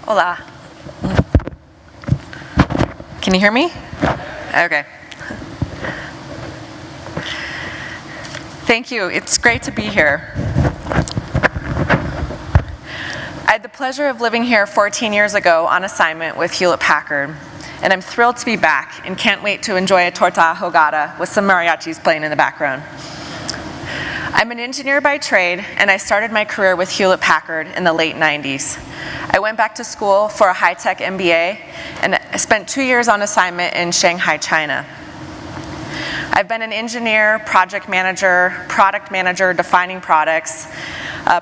Hola. Can you hear me? Okay. Thank you. It's great to be here. I had the pleasure of living here 14 years ago on assignment with Hewlett-Packard, and I'm thrilled to be back and can't wait to enjoy a torta ahogada with some mariachis playing in the background. I'm an engineer by trade, and I started my career with Hewlett-Packard in the late 90s. I went back to school for a high-tech MBA, and I spent 2 years on assignment in Shanghai, China. I've been an engineer, project manager, product manager, defining products,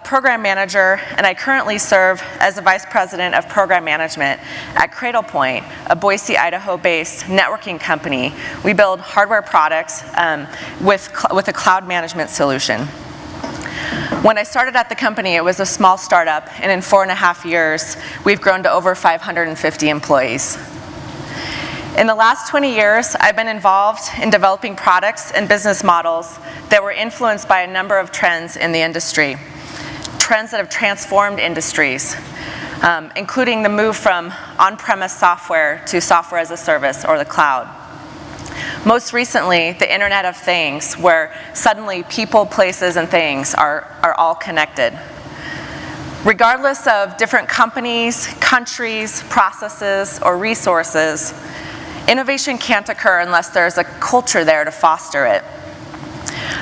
program manager, and I currently serve as the Vice President of Program Management at CradlePoint, a Boise, Idaho-based networking company. We build hardware products with a cloud management solution. When I started at the company, it was a small startup, and in 4.5 years, we've grown to over 550 employees. In the last 20 years, I've been involved in developing products and business models that were influenced by a number of trends in the industry. Trends that have transformed industries, including the move from on-premise software to software as a service, or the cloud. Most recently, the Internet of Things, where suddenly people, places, and things are all connected. Regardless of different companies, countries, processes, or resources, innovation can't occur unless there's a culture there to foster it.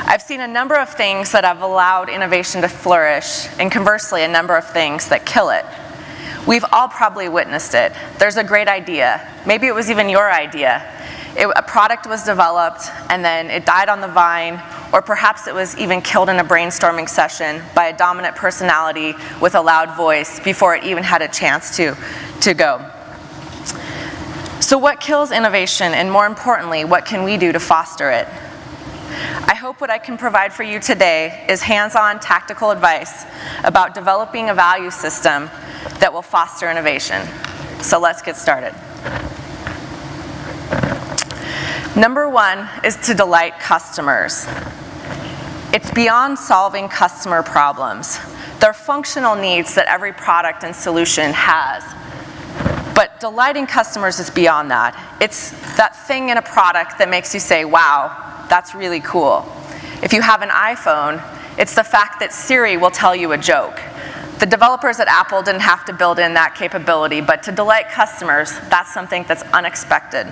I've seen a number of things that have allowed innovation to flourish, and conversely, a number of things that kill it. We've all probably witnessed it. There's a great idea. Maybe it was even your idea. A product was developed, and then it died on the vine, or perhaps it was even killed in a brainstorming session by a dominant personality with a loud voice before it even had a chance to go. So what kills innovation, and more importantly, what can we do to foster it? I hope what I can provide for you today is hands-on tactical advice about developing a value system that will foster innovation. So let's get started. Number one is to delight customers. It's beyond solving customer problems. They're functional needs that every product and solution has. But delighting customers is beyond that. It's that thing in a product that makes you say, wow, that's really cool. If you have an iPhone, it's the fact that Siri will tell you a joke. The developers at Apple didn't have to build in that capability, but to delight customers, that's something that's unexpected.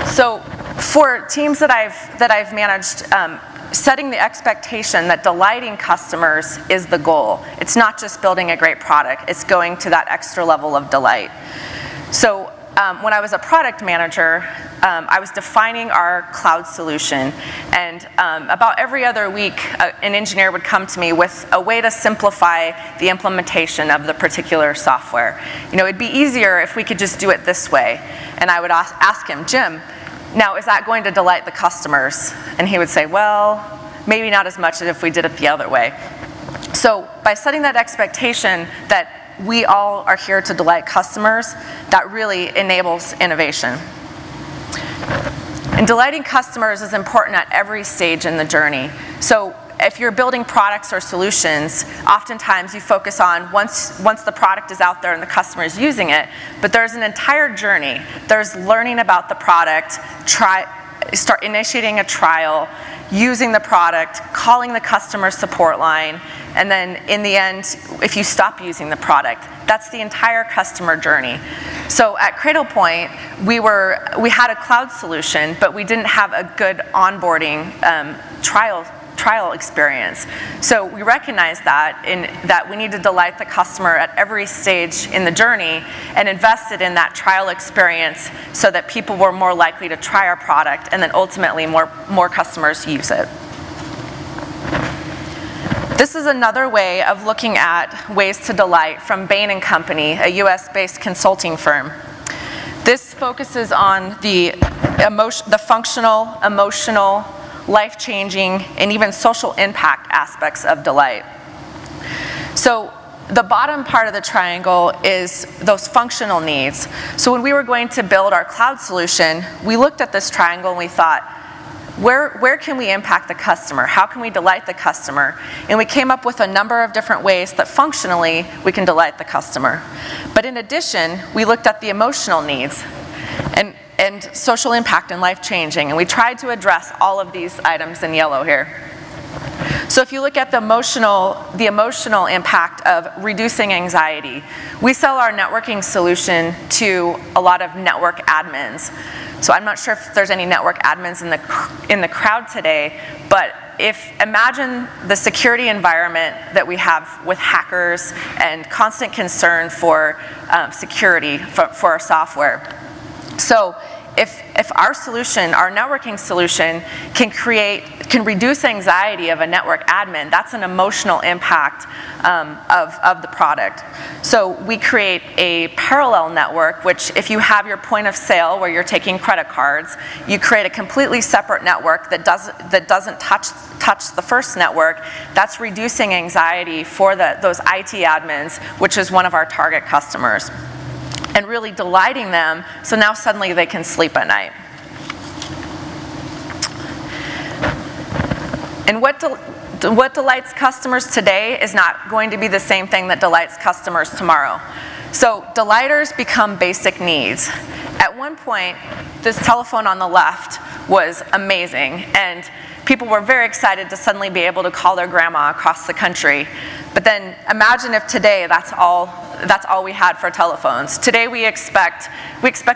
So for teams that I've managed, setting the expectation that delighting customers is the goal. It's not just building a great product, it's going to that extra level of delight. So when I was a product manager, I was defining our cloud solution, and about every other week, an engineer would come to me with a way to simplify the implementation of the particular software. You know, it'd be easier if we could just do it this way. And I would ask him, Jim, now is that going to delight the customers? And he would say, well, maybe not as much as if we did it the other way. So by setting that expectation that we all are here to delight customers, that really enables innovation. And delighting customers is important at every stage in the journey. So if you're building products or solutions, oftentimes you focus on once the product is out there and the customer is using it, but there's an entire journey. There's learning about the product, start initiating a trial, using the product, calling the customer support line, and then in the end, if you stop using the product, that's the entire customer journey. So at CradlePoint, we had a cloud solution, but we didn't have a good onboarding trial experience. So we recognized that we need to delight the customer at every stage in the journey and invested in that trial experience so that people were more likely to try our product and then ultimately more customers use it. This is another way of looking at ways to delight from Bain & Company, a US-based consulting firm. This focuses on the functional, emotional, life-changing, and even social impact aspects of delight. So the bottom part of the triangle is those functional needs. So when we were going to build our cloud solution, we looked at this triangle and we thought, where can we impact the customer? How can we delight the customer? And we came up with a number of different ways that functionally we can delight the customer. But in addition, we looked at the emotional needs and social impact and life changing, and we tried to address all of these items in yellow here. So if you look at the emotional impact of reducing anxiety, we sell our networking solution to a lot of network admins. So I'm not sure if there's any network admins in the crowd today, but imagine the security environment that we have with hackers and constant concern for security for our software. So if our solution, our networking solution, can reduce anxiety of a network admin, that's an emotional impact of the product. So we create a parallel network, which if you have your point of sale where you're taking credit cards, you create a completely separate network that doesn't touch the first network. That's reducing anxiety for those IT admins, which is one of our target customers, and really delighting them, so now suddenly they can sleep at night. And what delights customers today is not going to be the same thing that delights customers tomorrow. So delighters become basic needs. At one point, this telephone on the left was amazing, and people were very excited to suddenly be able to call their grandma across the country. But then imagine if today that's all we had for telephones. Today we expect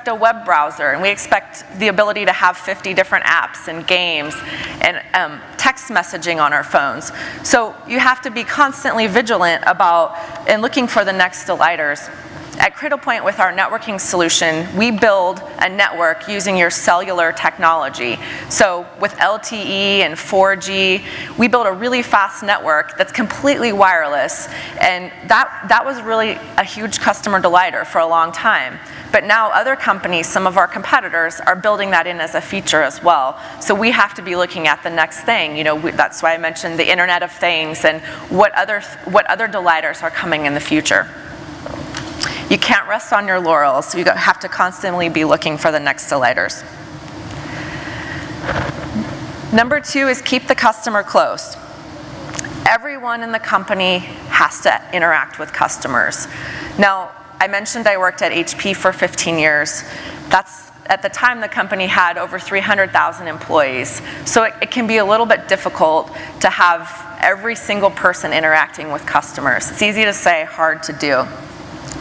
a web browser, and we expect the ability to have 50 different apps and games and text messaging on our phones. So you have to be constantly vigilant about and looking for the next delighters. At CradlePoint, with our networking solution, we build a network using your cellular technology. So with LTE and 4G, we build a really fast network that's completely wireless, and that was really a huge customer delighter for a long time. But now other companies, some of our competitors, are building that in as a feature as well. So we have to be looking at the next thing. That's why I mentioned the Internet of Things and what other delighters are coming in the future. You can't rest on your laurels. You have to constantly be looking for the next delighters. Number 2 is keep the customer close. Everyone in the company has to interact with customers. Now, I mentioned I worked at HP for 15 years. At the time, the company had over 300,000 employees. So it can be a little bit difficult to have every single person interacting with customers. It's easy to say, hard to do.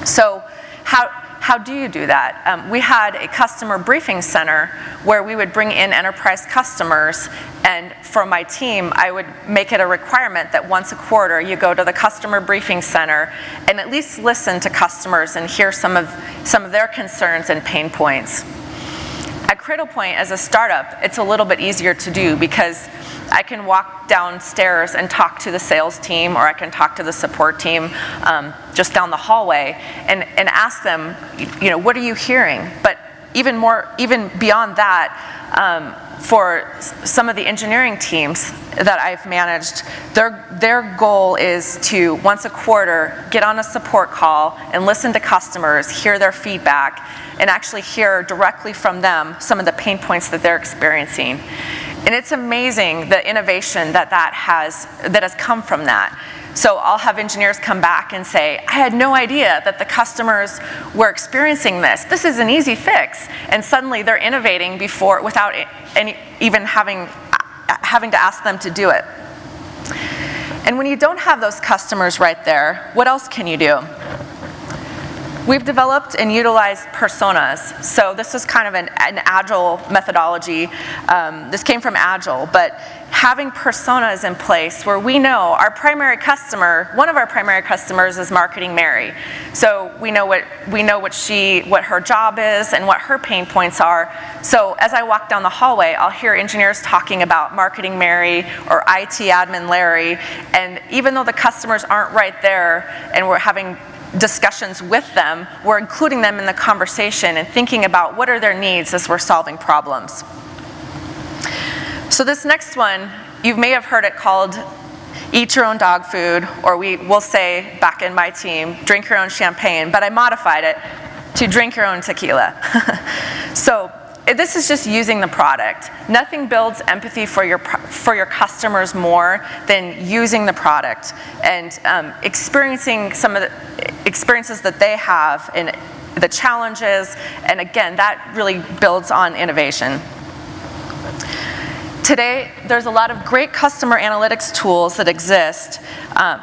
So how do you do that? We had a customer briefing center where we would bring in enterprise customers, and for my team, I would make it a requirement that once a quarter you go to the customer briefing center and at least listen to customers and hear some of their concerns and pain points. At CradlePoint, as a startup, it's a little bit easier to do because I can walk downstairs and talk to the sales team, or I can talk to the support team just down the hallway and ask them, what are you hearing? But even beyond that, for some of the engineering teams that I've managed, their goal is to, once a quarter, get on a support call and listen to customers, hear their feedback, and actually hear directly from them some of the pain points that they're experiencing. And it's amazing the innovation that has come from that. So I'll have engineers come back and say, I had no idea that the customers were experiencing this. This is an easy fix. And suddenly they're innovating without even having to ask them to do it. And when you don't have those customers right there, what else can you do? We've developed and utilized personas. So this is kind of an agile methodology. This came from Agile, but having personas in place where we know our primary customer, one of our primary customers is Marketing Mary. So we know what her job is and what her pain points are. So as I walk down the hallway, I'll hear engineers talking about Marketing Mary or IT admin Larry, and even though the customers aren't right there and we're having discussions with them, we're including them in the conversation and thinking about what are their needs as we're solving problems. So this next one, you may have heard it called eat your own dog food, or we'll say back in my team, drink your own champagne, but I modified it to drink your own tequila. So this is just using the product. Nothing builds empathy for your customers more than using the product and experiencing some of the experiences that they have and the challenges, and again, that really builds on innovation. Today, there's a lot of great customer analytics tools that exist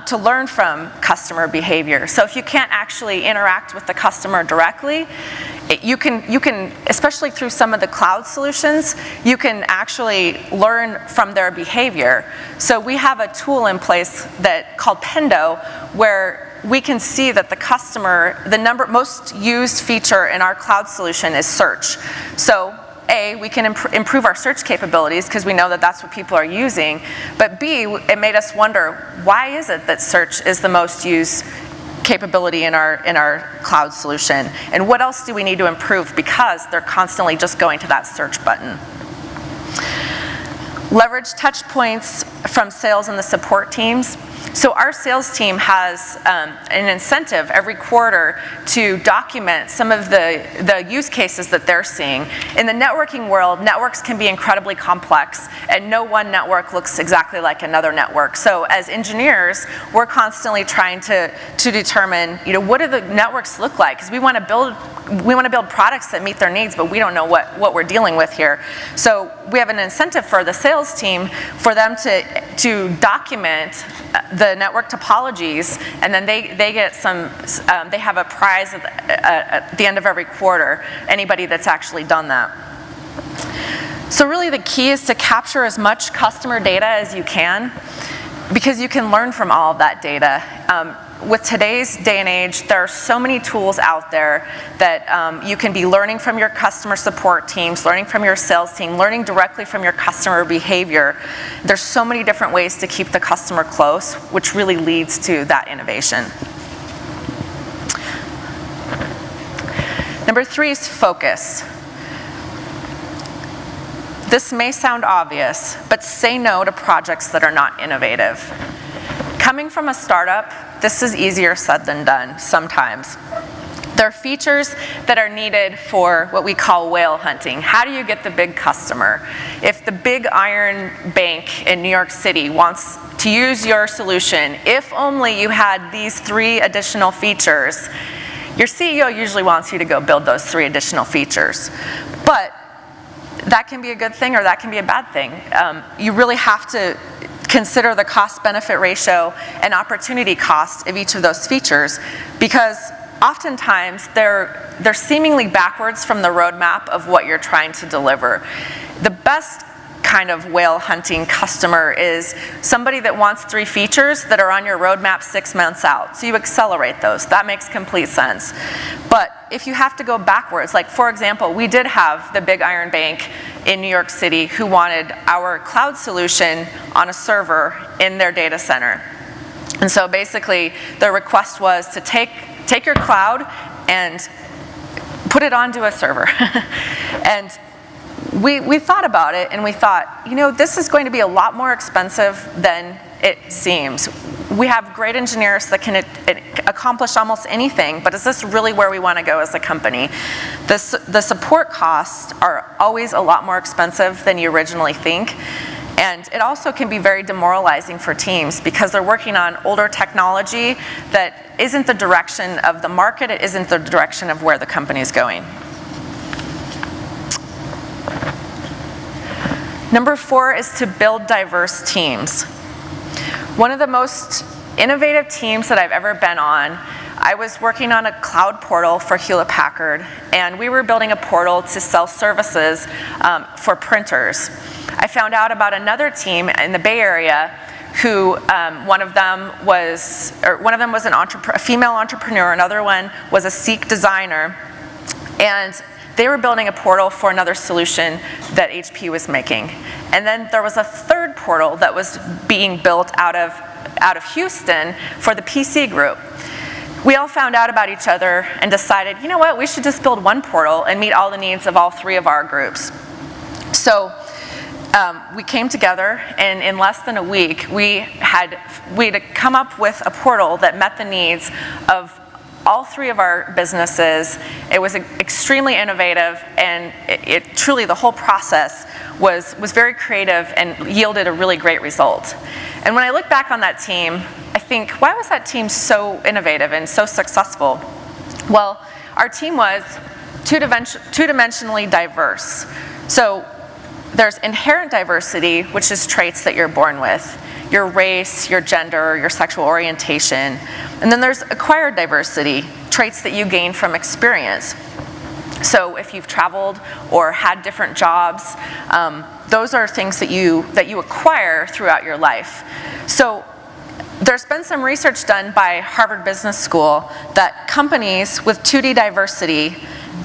to learn from customer behavior. So if you can't actually interact with the customer directly, you can, especially through some of the cloud solutions, you can actually learn from their behavior. So we have a tool in place called Pendo, where we can see that the customer, the most used feature in our cloud solution is search. So A, we can improve our search capabilities because we know that that's what people are using, but B, it made us wonder, why is it that search is the most used capability in our cloud solution, and what else do we need to improve because they're constantly just going to that search button. Leverage touch points from sales and the support teams. So our sales team has an incentive every quarter to document some of the use cases that they're seeing. In the networking world, networks can be incredibly complex, and no one network looks exactly like another network. So as engineers, we're constantly trying to determine, what do the networks look like? Because we want to build products that meet their needs, but we don't know what we're dealing with here. So we have an incentive for the sales team for them to document the network topologies, and then they get they have a prize at the end of every quarter, anybody that's actually done that. So really the key is to capture as much customer data as you can, because you can learn from all of that data. With today's day and age, there are so many tools out there that you can be learning from your customer support teams, learning from your sales team, learning directly from your customer behavior. There's so many different ways to keep the customer close, which really leads to that innovation. Number 3 is focus. This may sound obvious, but say no to projects that are not innovative. Coming from a startup, this is easier said than done sometimes. There are features that are needed for what we call whale hunting. How do you get the big customer? If the big iron bank in New York City wants to use your solution, if only you had these 3 additional features, your CEO usually wants you to go build those 3 additional features. But that can be a good thing or that can be a bad thing. You really have to consider the cost-benefit ratio and opportunity cost of each of those features, because oftentimes they're seemingly backwards from the roadmap of what you're trying to deliver. The best kind of whale hunting customer is somebody that wants 3 features that are on your roadmap 6 months out. So you accelerate those. That makes complete sense. But if you have to go backwards, like for example, we did have the big iron bank in New York City who wanted our cloud solution on a server in their data center. And so basically the request was to take your cloud and put it onto a server. And we thought about it and we thought, this is going to be a lot more expensive than it seems. We have great engineers that can accomplish almost anything, but is this really where we want to go as a company? The support costs are always a lot more expensive than you originally think. And it also can be very demoralizing for teams because they're working on older technology that isn't the direction of the market, it isn't the direction of where the company is going. Number 4 is to build diverse teams. One of the most innovative teams that I've ever been on, I was working on a cloud portal for Hewlett-Packard, and we were building a portal to sell services for printers. I found out about another team in the Bay Area who one of them was a female entrepreneur, another one was a Sikh designer, and they were building a portal for another solution that HP was making. And then there was a third portal that was being built out of Houston for the PC group. We all found out about each other and decided, what, we should just build one portal and meet all the needs of all 3 of our groups. So we came together, and in less than a week, we had come up with a portal that met the needs of all three of our businesses, it was extremely innovative, and it truly, the whole process was very creative and yielded a really great result. And when I look back on that team, I think, why was that team so innovative and so successful? Well, our team was two-dimensionally diverse. So there's inherent diversity, which is traits that you're born with, your race, your gender, your sexual orientation. And then there's acquired diversity, traits that you gain from experience. So if you've traveled or had different jobs, those are things that you acquire throughout your life. So there's been some research done by Harvard Business School that companies with 2D diversity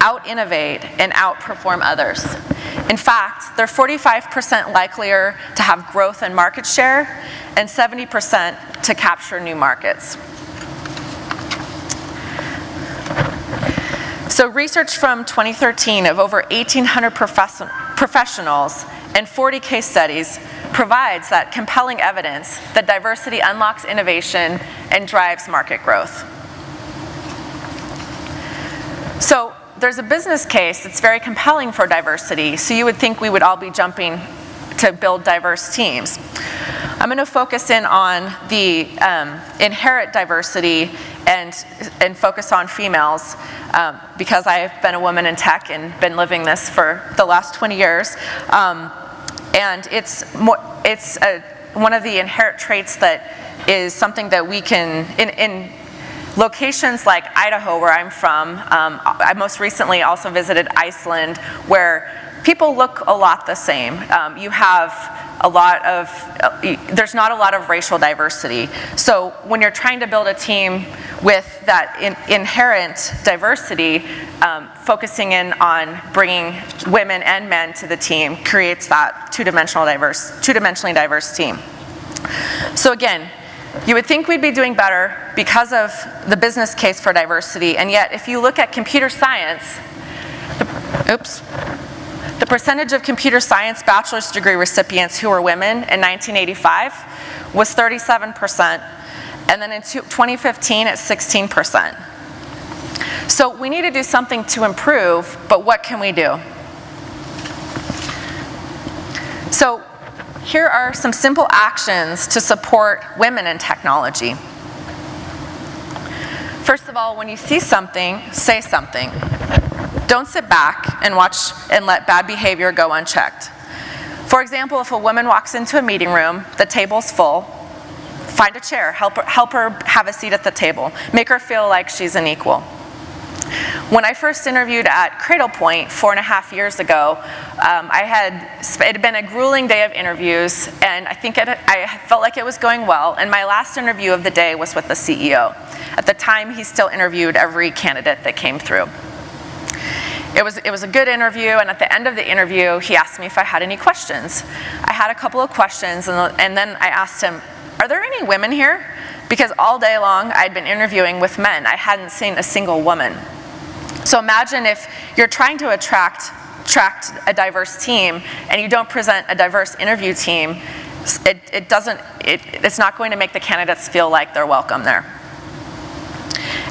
out-innovate and outperform others. In fact, they're 45% likelier to have growth in market share and 70% to capture new markets. So research from 2013 of over 1,800 professionals and 40 case studies provides that compelling evidence that diversity unlocks innovation and drives market growth. So there's a business case that's very compelling for diversity, so you would think we would all be jumping to build diverse teams. I'm going to focus in on the inherent diversity and focus on females because I've been a woman in tech and been living this for the last 20 years. And it's one of the inherent traits that is something that we can, in locations like Idaho, where I'm from, I most recently also visited Iceland, where people look a lot the same. You have a lot of, there's not a lot of racial diversity. So when you're trying to build a team with that inherent diversity, focusing in on bringing women and men to the team creates that two-dimensionally diverse team. So again, you would think we'd be doing better because of the business case for diversity, and yet if you look at computer science, the percentage of computer science bachelor's degree recipients who were women in 1985 was 37%, and then in 2015 it's 16%. So we need to do something to improve, but what can we do? So here are some simple actions to support women in technology. First of all, when you see something, say something. Don't sit back and watch and let bad behavior go unchecked. For example, if a woman walks into a meeting room, the table's full, find a chair, help her have a seat at the table, make her feel like she's an equal. When I first interviewed at CradlePoint 4.5 years ago, it had been a grueling day of interviews, and I think I felt like it was going well, and my last interview of the day was with the CEO. At the time, he still interviewed every candidate that came through. It was a good interview, and at the end of the interview, he asked me if I had any questions. I had a couple of questions, and then I asked him, are there any women here? Because all day long, I'd been interviewing with men. I hadn't seen a single woman. So imagine if you're trying to attract a diverse team, and you don't present a diverse interview team, it's not going to make the candidates feel like they're welcome there.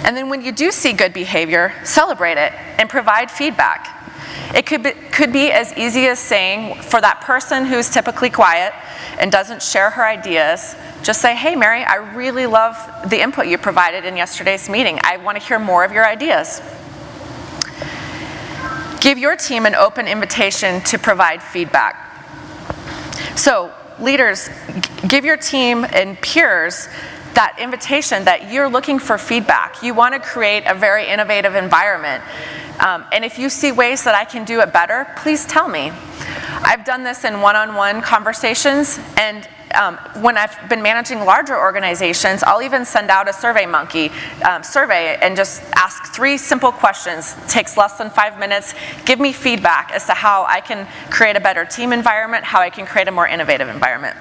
And then when you do see good behavior, celebrate it and provide feedback. It could be as easy as saying, for that person who's typically quiet and doesn't share her ideas, just say, hey Mary, I really love the input you provided in yesterday's meeting. I want to hear more of your ideas. Give your team an open invitation to provide feedback. So leaders, give your team and peers that invitation that you're looking for feedback. You want to create a very innovative environment. And if you see ways that I can do it better, please tell me. I've done this in one-on-one conversations, and when I've been managing larger organizations, I'll even send out a SurveyMonkey survey and just ask 3 simple questions. It takes less than 5 minutes. Give me feedback as to how I can create a better team environment, how I can create a more innovative environment.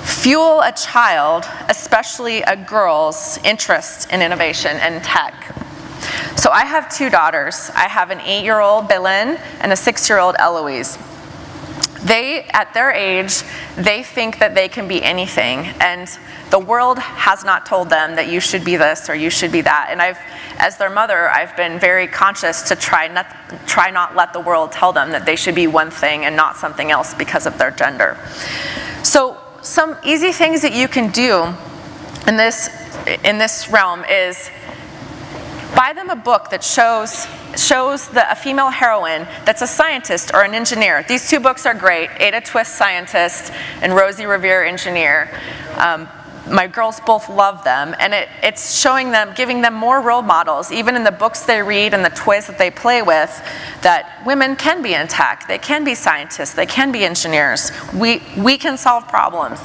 Fuel a child, especially a girl's, interest in innovation and tech. So I have 2 daughters. I have an 8-year-old Belen and a 6-year-old Eloise. At their age, they think that they can be anything, and the world has not told them that you should be this or you should be that. And as their mother, I've been very conscious to try not let the world tell them that they should be one thing and not something else because of their gender. So some easy things that you can do in this realm is buy them a book that shows a female heroine that's a scientist or an engineer. These two books are great, Ada Twist, Scientist, and Rosie Revere, Engineer. My girls both love them, and it's showing them, giving them more role models, even in the books they read and the toys that they play with, that women can be in tech, they can be scientists, they can be engineers. We can solve problems.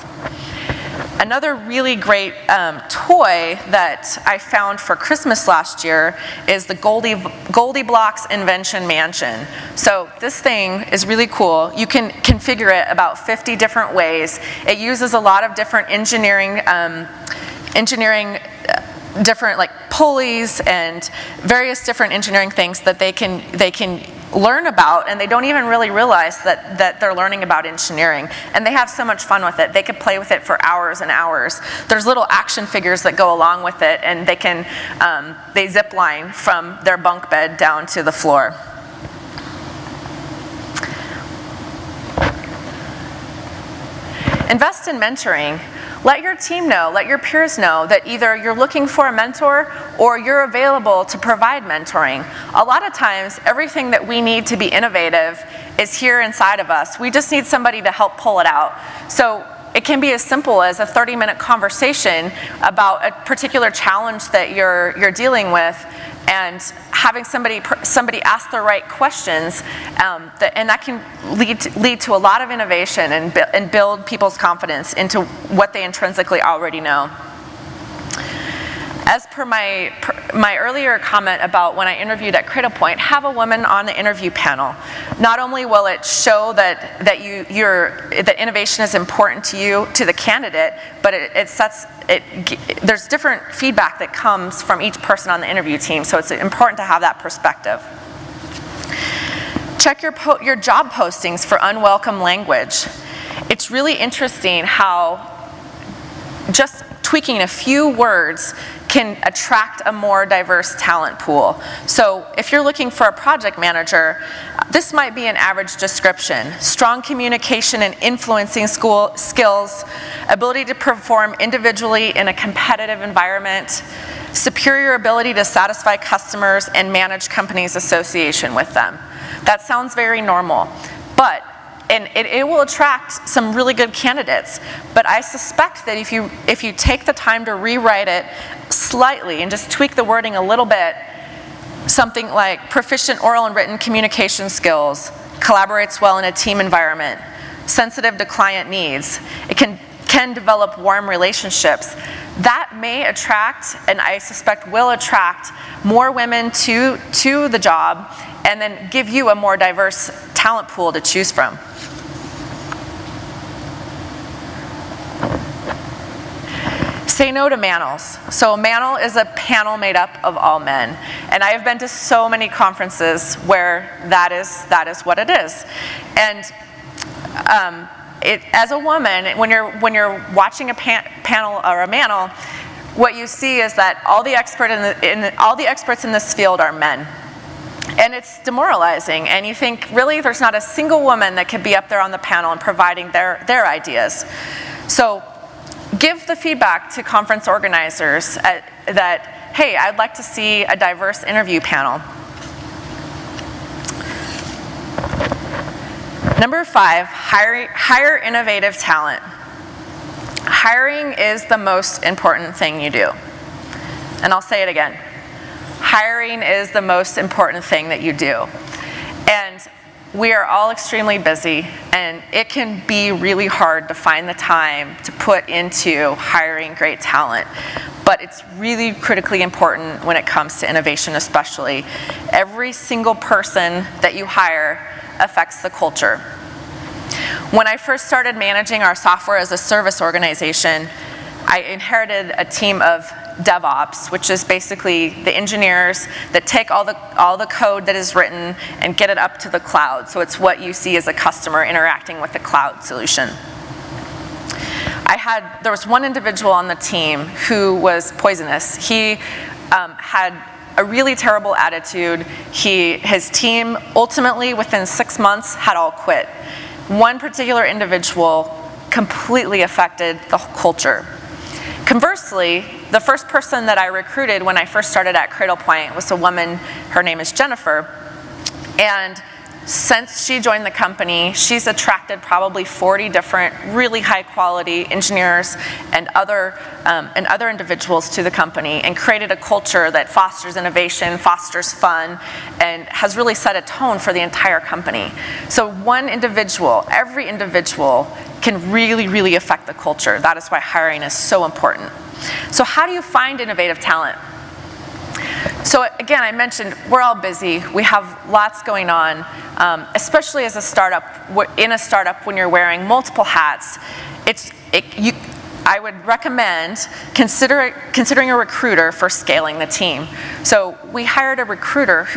Another really great toy that I found for Christmas last year is the Goldilocks Invention Mansion. So this thing is really cool. You can configure it about 50 different ways. It uses a lot of different engineering different like pulleys and various different engineering things that they can learn about, and they don't even really realize that they're learning about engineering, and they have so much fun with it. They could play with it for hours and hours. There's little action figures that go along with it, and they zip line from their bunk bed down to the floor. Invest in mentoring. Let your team know, let your peers know that either you're looking for a mentor or you're available to provide mentoring. A lot of times, everything that we need to be innovative is here inside of us. We just need somebody to help pull it out. So it can be as simple as a 30-minute conversation about a particular challenge that you're dealing with, and having somebody ask the right questions, and that can lead to a lot of innovation and build people's confidence into what they intrinsically already know. As per my earlier comment about when I interviewed at CradlePoint, have a woman on the interview panel. Not only will it show that innovation is important to you, to the candidate, but there's different feedback that comes from each person on the interview team, so it's important to have that perspective. Check your job postings for unwelcome language. It's really interesting how just tweaking a few words can attract a more diverse talent pool. So if you're looking for a project manager, this might be an average description. Strong communication and influencing skills, ability to perform individually in a competitive environment, superior ability to satisfy customers and manage companies' association with them. That sounds very normal, and it will attract some really good candidates. But I suspect that if you take the time to rewrite it slightly and just tweak the wording a little bit, something like proficient oral and written communication skills, collaborates well in a team environment, sensitive to client needs, it can develop warm relationships, that may attract, and I suspect will attract, more women to the job, and then give you a more diverse talent pool to choose from. Say no to manels. So a manel is a panel made up of all men. And I have been to so many conferences where that is what it is. And as a woman, when you're watching a panel or a manel, what you see is that all the experts in this field are men. And it's demoralizing, and you think, really, there's not a single woman that could be up there on the panel and providing their ideas. So give the feedback to conference organizers that, hey, I'd like to see a diverse interview panel. Number 5, hire innovative talent. Hiring is the most important thing you do. And I'll say it again. Hiring is the most important thing that you do. And we are all extremely busy, and it can be really hard to find the time to put into hiring great talent. But it's really critically important when it comes to innovation especially. Every single person that you hire affects the culture. When I first started managing our software as a service organization, I inherited a team of DevOps, which is basically the engineers that take all the code that is written and get it up to the cloud. So it's what you see as a customer interacting with the cloud solution. There was one individual on the team who was poisonous. He had a really terrible attitude. His team ultimately within 6 months had all quit. One particular individual completely affected the culture. Conversely, the first person that I recruited when I first started at CradlePoint was a woman. Her name is Jennifer, and since she joined the company, she's attracted probably 40 different really high quality engineers and other individuals to the company, and created a culture that fosters innovation, fosters fun, and has really set a tone for the entire company. So one individual, every individual can really, really affect the culture. That is why hiring is so important. So how do you find innovative talent? So again, I mentioned we're all busy. We have lots going on, especially as a startup. In a startup, when you're wearing multiple hats, I would recommend considering a recruiter for scaling the team. So we hired a recruiter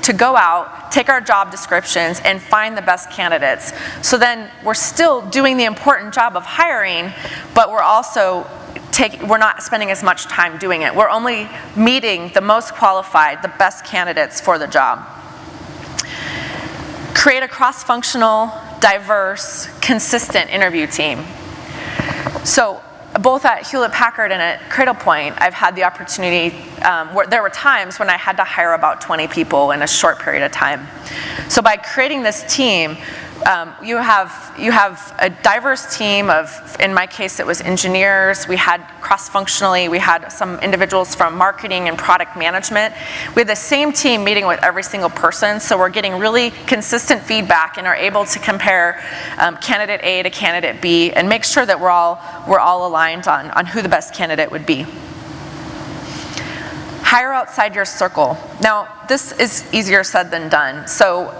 to go out, take our job descriptions, and find the best candidates. So then we're still doing the important job of hiring, but we're also we're not spending as much time doing it. We're only meeting the most qualified, the best candidates for the job. Create a cross-functional, diverse, consistent interview team. So both at Hewlett-Packard and at CradlePoint, I've had the opportunity, where there were times when I had to hire about 20 people in a short period of time. So by creating this team, you have a diverse team of, in my case, it was engineers. We had cross-functionally, we had some individuals from marketing and product management. We had the same team meeting with every single person, so we're getting really consistent feedback and are able to compare candidate A to candidate B and make sure that we're all aligned on who the best candidate would be. Hire outside your circle. Now, this is easier said than done. So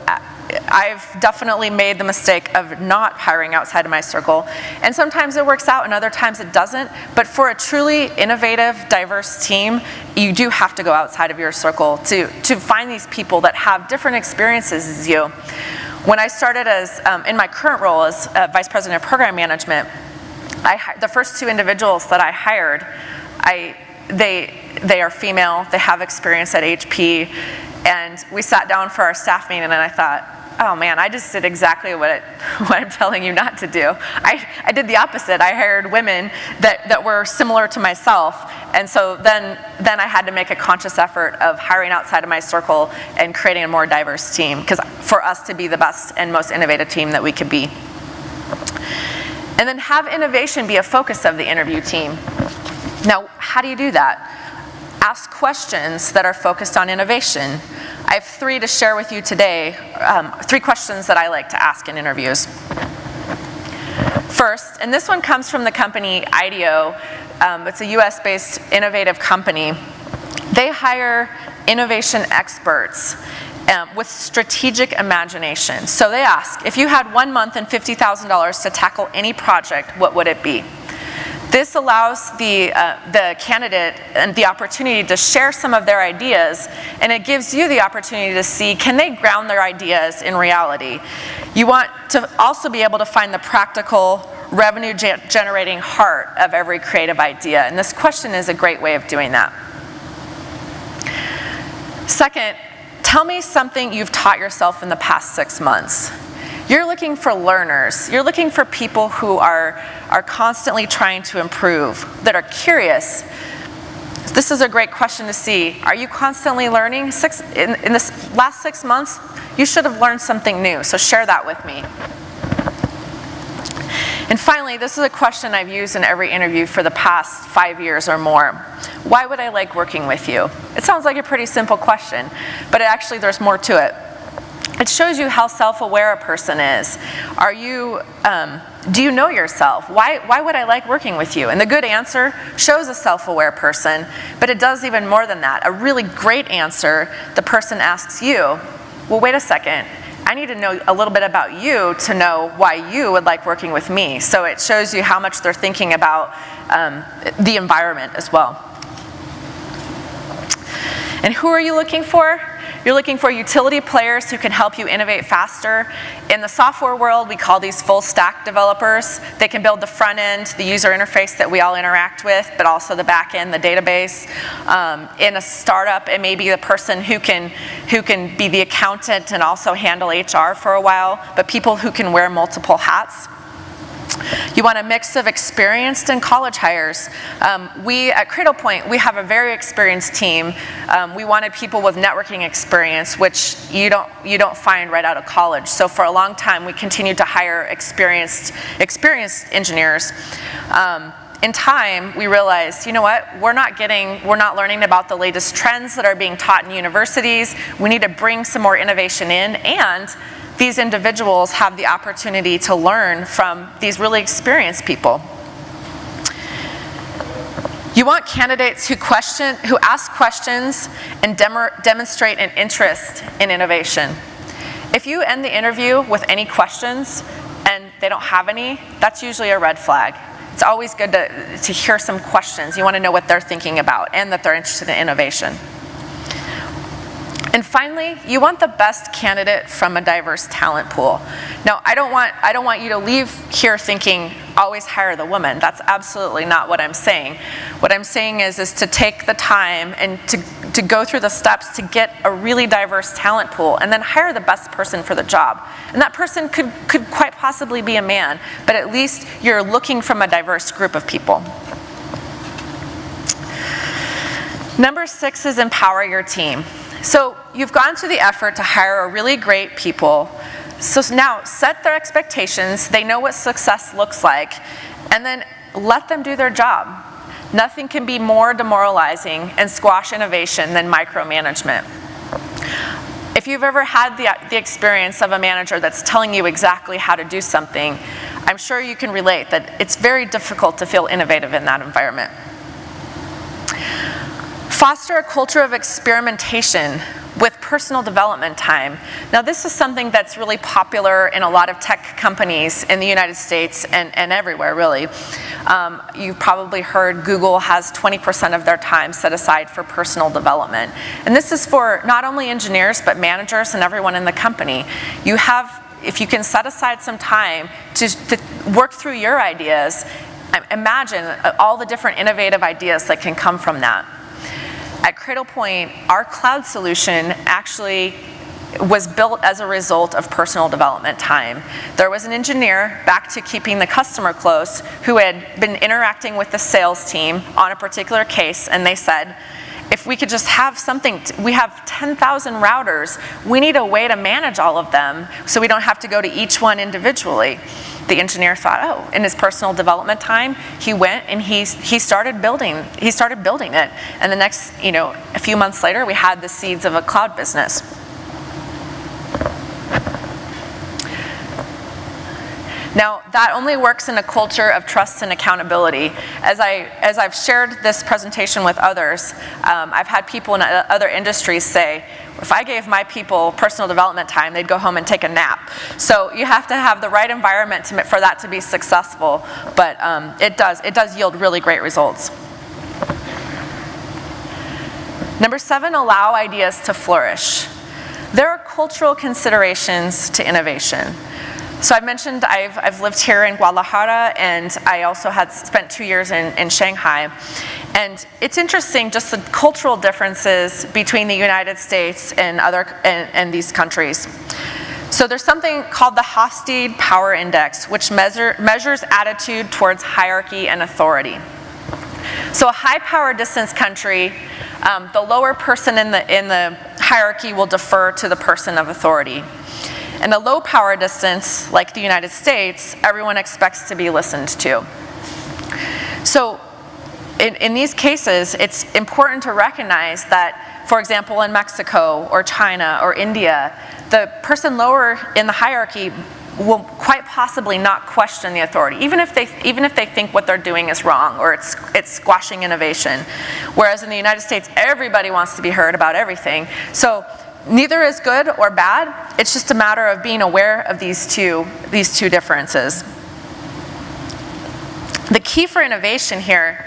I've definitely made the mistake of not hiring outside of my circle, and sometimes it works out and other times it doesn't. But for a truly innovative, diverse team, you do have to go outside of your circle to find these people that have different experiences as you. When I started in my current role as Vice President of Program Management, the first two individuals that I hired, they are female, they have experience at HP, and we sat down for our staff meeting and I thought, oh man, I just did exactly what I'm telling you not to do. I did the opposite. I hired women that were similar to myself, and so then I had to make a conscious effort of hiring outside of my circle and creating a more diverse team, because for us to be the best and most innovative team that we could be. And then have innovation be a focus of the interview team. Now, how do you do that? Ask questions that are focused on innovation. I have 3 to share with you today, 3 questions that I like to ask in interviews. First, and this one comes from the company IDEO, it's a US-based innovative company. They hire innovation experts with strategic imagination. So they ask, if you had 1 month and $50,000 to tackle any project, what would it be? This allows the candidate and the opportunity to share some of their ideas, and it gives you the opportunity to see, can they ground their ideas in reality? You want to also be able to find the practical, revenue-generating heart of every creative idea, and this question is a great way of doing that. Second, tell me something you've taught yourself in the past 6 months. You're looking for learners. You're looking for people who are constantly trying to improve, that are curious. This is a great question to see. Are you constantly learning? In this last 6 months, you should have learned something new, so share that with me. And finally, this is a question I've used in every interview for the past 5 years or more. Why would I like working with you? It sounds like a pretty simple question, but actually there's more to it. It shows you how self-aware a person is. Do you know yourself? Why would I like working with you? And the good answer shows a self-aware person, but it does even more than that. A really great answer, the person asks you, well, wait a second, I need to know a little bit about you to know why you would like working with me. So it shows you how much they're thinking about the environment as well. And who are you looking for? You're looking for utility players who can help you innovate faster. In the software world, we call these full stack developers. They can build the front end, the user interface that we all interact with, but also the back end, the database. In a startup, it may be the person who can be the accountant and also handle HR for a while, but people who can wear multiple hats. You want a mix of experienced and college hires. We at CradlePoint, we have a very experienced team. We wanted people with networking experience, which you don't find right out of college. So for a long time, we continued to hire experienced engineers. In time, we realized, you know what, we're not learning about the latest trends that are being taught in universities. We need to bring some more innovation in, and these individuals have the opportunity to learn from these really experienced people. You want candidates who ask questions and demonstrate an interest in innovation. If you end the interview with any questions and they don't have any, that's usually a red flag. It's always good to hear some questions. You want to know what they're thinking about and that they're interested in innovation. And finally, you want the best candidate from a diverse talent pool. Now, I don't want you to leave here thinking, always hire the woman. That's absolutely not what I'm saying. What I'm saying is to take the time and to go through the steps to get a really diverse talent pool and then hire the best person for the job. And that person could quite possibly be a man, but at least you're looking from a diverse group of people. Number 6 is empower your team. So you've gone through the effort to hire a really great people. So now set their expectations, they know what success looks like, and then let them do their job. Nothing can be more demoralizing and squash innovation than micromanagement. If you've ever had the experience of a manager that's telling you exactly how to do something, I'm sure you can relate that it's very difficult to feel innovative in that environment. Foster a culture of experimentation with personal development time. Now, this is something that's really popular in a lot of tech companies in the United States and everywhere, really. You've probably heard Google has 20% of their time set aside for personal development. And this is for not only engineers, but managers and everyone in the company. If you can set aside some time to work through your ideas, imagine all the different innovative ideas that can come from that. At CradlePoint, our cloud solution actually was built as a result of personal development time. There was an engineer, back to keeping the customer close, who had been interacting with the sales team on a particular case, and they said, if we could just have something, we have 10,000 routers, we need a way to manage all of them so we don't have to go to each one individually. The engineer thought, oh, in his personal development time, he went and he started building it. And the next, a few months later, we had the seeds of a cloud business. Now, that only works in a culture of trust and accountability. As I've shared this presentation with others, I've had people in other industries say, if I gave my people personal development time, they'd go home and take a nap. So you have to have the right environment for that to be successful, but it does yield really great results. Number 7, allow ideas to flourish. There are cultural considerations to innovation. So I mentioned I've lived here in Guadalajara, and I also had spent 2 years in Shanghai. And it's interesting, just the cultural differences between the United States and these countries. So there's something called the Hofstede Power Index, which measures attitude towards hierarchy and authority. So a high power distance country, the lower person in the hierarchy will defer to the person of authority. In a low power distance, like the United States, everyone expects to be listened to. So in these cases, it's important to recognize that, for example, in Mexico or China or India, the person lower in the hierarchy will quite possibly not question the authority, even if they think what they're doing is wrong or it's squashing innovation. Whereas in the United States, everybody wants to be heard about everything. So neither is good or bad. It's just a matter of being aware of these two differences. The key for innovation here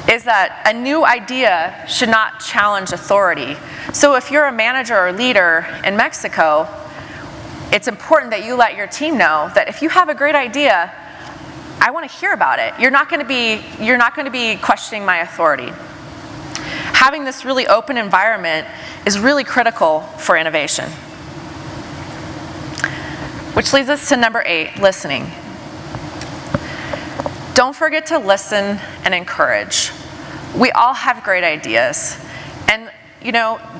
is that a new idea should not challenge authority. So if you're a manager or leader in Mexico, it's important that you let your team know that if you have a great idea, I want to hear about it. You're not going to be questioning my authority. Having this really open environment is really critical for innovation. Which leads us to number 8, listening. Don't forget to listen and encourage. We all have great ideas, and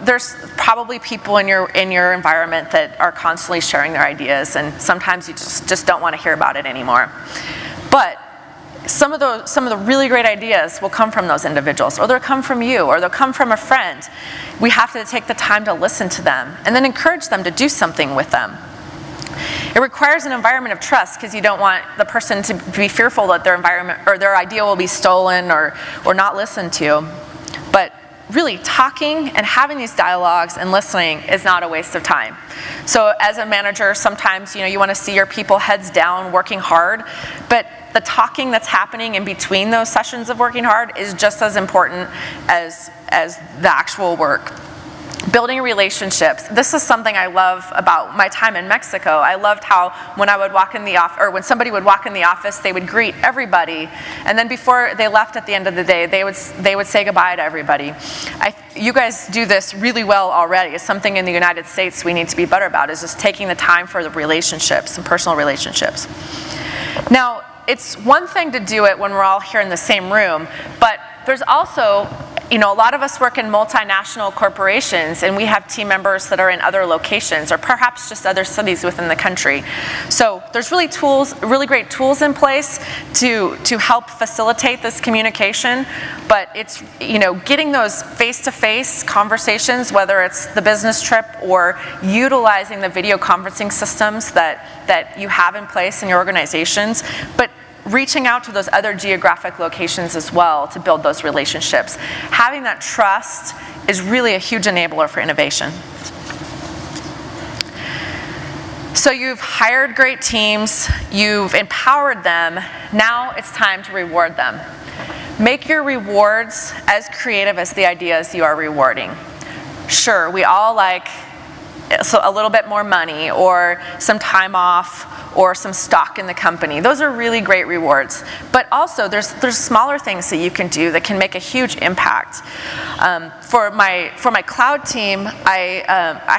there's probably people in your environment that are constantly sharing their ideas, and sometimes you just don't want to hear about it anymore. But some of the really great ideas will come from those individuals, or they'll come from you, or they'll come from a friend. We have to take the time to listen to them and then encourage them to do something with them. It requires an environment of trust, because you don't want the person to be fearful that their environment or their idea will be stolen or not listened to. But really, talking and having these dialogues and listening is not a waste of time. So as a manager, sometimes you want to see your people heads down working hard, but the talking that's happening in between those sessions of working hard is just as important as the actual work. Building relationships. This is something I love about my time in Mexico. I loved how when I would walk in the office, or when somebody would walk in the office, they would greet everybody, and then before they left at the end of the day, they would say goodbye to everybody. You guys do this really well already. It's something in the United States we need to be better about, is just taking the time for the relationships and personal relationships. Now, it's one thing to do it when we're all here in the same room, but there's also, a lot of us work in multinational corporations, and we have team members that are in other locations, or perhaps just other cities within the country. So there's really great tools in place to help facilitate this communication, but it's, getting those face-to-face conversations, whether it's the business trip or utilizing the video conferencing systems that you have in place in your organizations, but reaching out to those other geographic locations as well to build those relationships. Having that trust is really a huge enabler for innovation. So you've hired great teams, you've empowered them, now it's time to reward them. Make your rewards as creative as the ideas you are rewarding. Sure, we all like a little bit more money, or some time off, or some stock in the company. Those are really great rewards. But also, there's smaller things that you can do that can make a huge impact. For my cloud team, I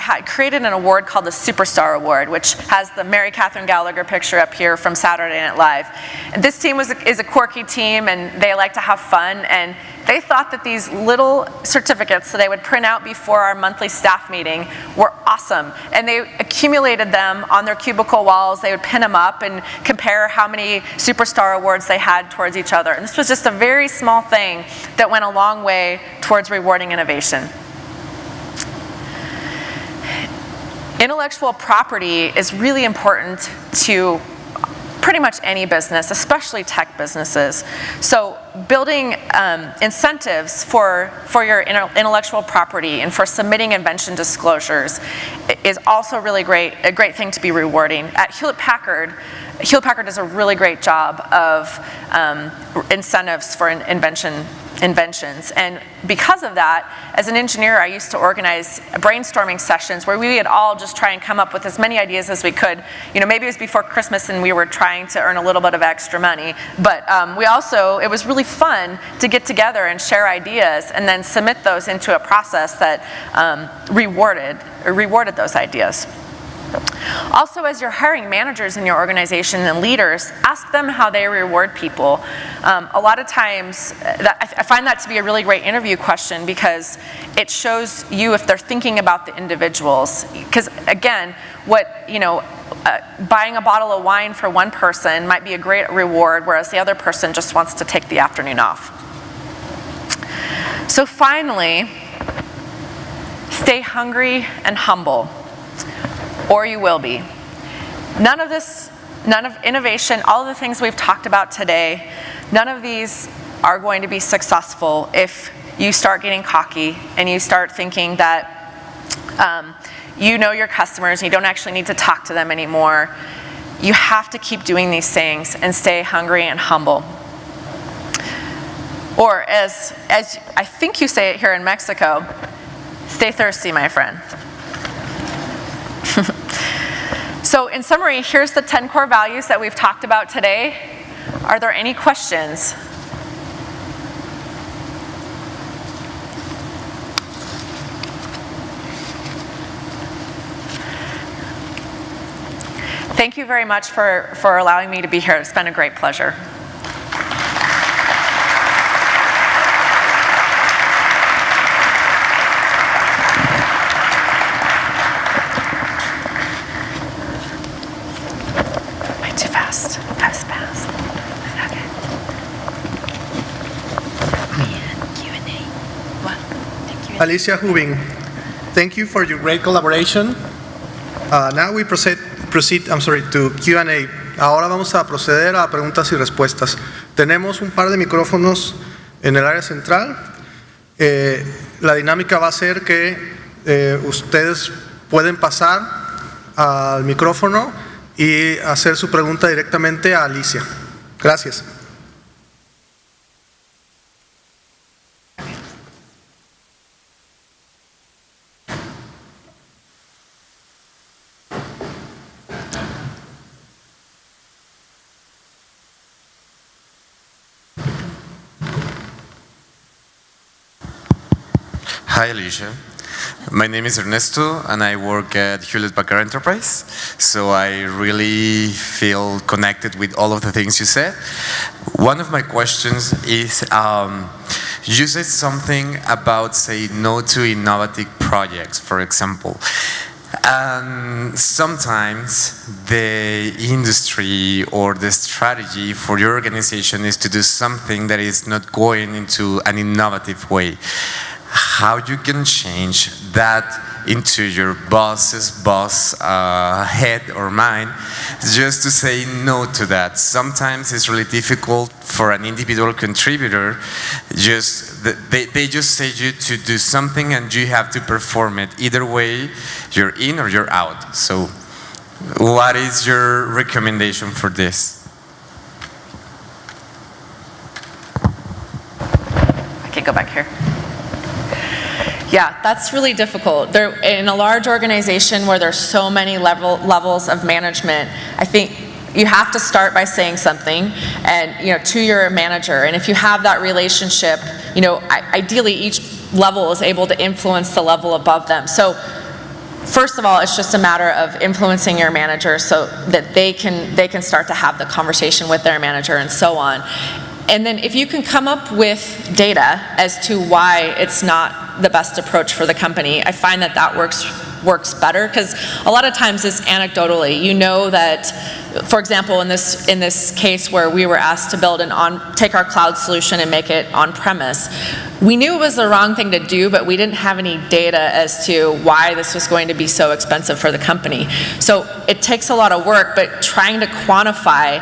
had created an award called the Superstar Award, which has the Mary Catherine Gallagher picture up here from Saturday Night Live. And this team is a quirky team, and they like to have fun, and they thought that these little certificates that they would print out before our monthly staff meeting were awesome. And they accumulated them on their cubicle walls. They would pin them up and compare how many Superstar Awards they had towards each other. And this was just a very small thing that went a long way towards rewarding innovation. Intellectual property is really important to pretty much any business, especially tech businesses. So building incentives for your intellectual property and for submitting invention disclosures is also really a great thing to be rewarding. At Hewlett-Packard does a really great job of incentives for inventions. And because of that, as an engineer, I used to organize brainstorming sessions where we would all just try and come up with as many ideas as we could. Maybe it was before Christmas and we were trying to earn a little bit of extra money, but it was really fun to get together and share ideas and then submit those into a process that rewarded those ideas. Also, as you're hiring managers in your organization and leaders, ask them how they reward people. A lot of times, I find that to be a really great interview question, because it shows you if they're thinking about the individuals. Because again, buying a bottle of wine for one person might be a great reward, whereas the other person just wants to take the afternoon off. So finally, stay hungry and humble, or you will be. None of innovation, all of the things we've talked about today, none of these are going to be successful if you start getting cocky and you start thinking that you know your customers and you don't actually need to talk to them anymore. You have to keep doing these things and stay hungry and humble. Or as I think you say it here in Mexico, stay thirsty, my friend. So in summary, here's the 10 core values that we've talked about today. Are there any questions? Thank you very much for allowing me to be here. It's been a great pleasure. Alecia, Hoobing, thank you for your great collaboration. Now we proceed to Q&A. Ahora vamos a proceder a preguntas y respuestas. Tenemos un par de micrófonos en el área central. La dinámica va a ser que ustedes pueden pasar al micrófono y hacer su pregunta directamente a Alecia. Gracias. Hi, Alecia. My name is Ernesto, and I work at Hewlett-Packard Enterprise. So I really feel connected with all of the things you said. One of my questions is, you said something about, say, no to innovative projects, for example. And sometimes the industry or the strategy for your organization is to do something that is not going into an innovative way. How you can change that into your boss's boss head or mind, just to say no to that. Sometimes it's really difficult for an individual contributor. They just say you to do something and you have to perform it. Either way, you're in or you're out. So what is your recommendation for this? I can go back here. Yeah, that's really difficult. In a large organization where there's so many levels of management, I think you have to start by saying something and to your manager. And if you have that relationship, ideally each level is able to influence the level above them. So first of all, it's just a matter of influencing your manager so that they can start to have the conversation with their manager and so on. And then if you can come up with data as to why it's not the best approach for the company, I find that works better, because a lot of times it's anecdotally. You know that, for example, in this case where we were asked to take our cloud solution and make it on-premise, we knew it was the wrong thing to do, but we didn't have any data as to why this was going to be so expensive for the company. So it takes a lot of work, but trying to quantify,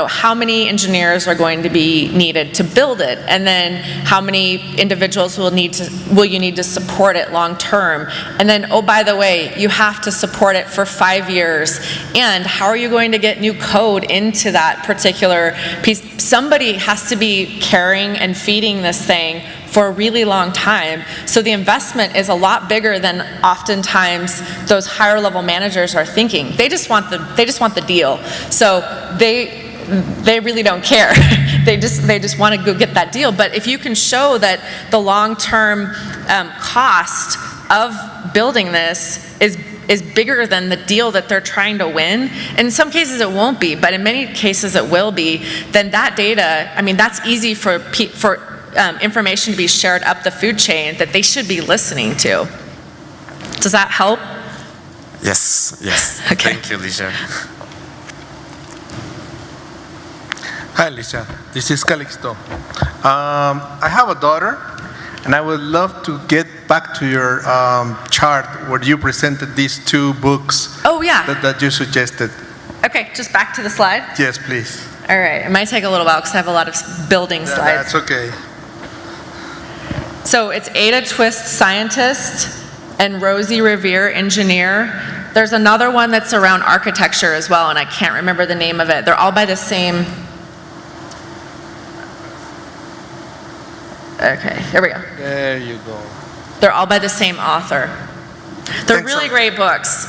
how many engineers are going to be needed to build it, and then how many individuals will you need to support it long term, and then, oh, by the way, you have to support it for 5 years, and how are you going to get new code into that particular piece? Somebody has to be carrying and feeding this thing for a really long time. So the investment is a lot bigger than oftentimes those higher level managers are thinking. They just want the deal. So they really don't care. they just want to go get that deal. But if you can show that the long-term cost of building this is bigger than the deal that they're trying to win, and in some cases it won't be, but in many cases it will be, then that data, that's easy for information to be shared up the food chain that they should be listening to. Does that help? Yes. Okay. Thank you, Alecia. Hi, Alecia. This is Calixto. I have a daughter, and I would love to get back to your chart where you presented these 2 books. Oh, yeah. That you suggested. Okay, just back to the slide? Yes, please. All right, it might take a little while because I have a lot of building slides. That's okay. So it's Ada Twist, scientist, and Rosie Revere, engineer. There's another one that's around architecture as well, and I can't remember the name of it. They're all by the same. Okay, here we go. There you go. They're all by the same author. They're Thanks, really Alecia. great books.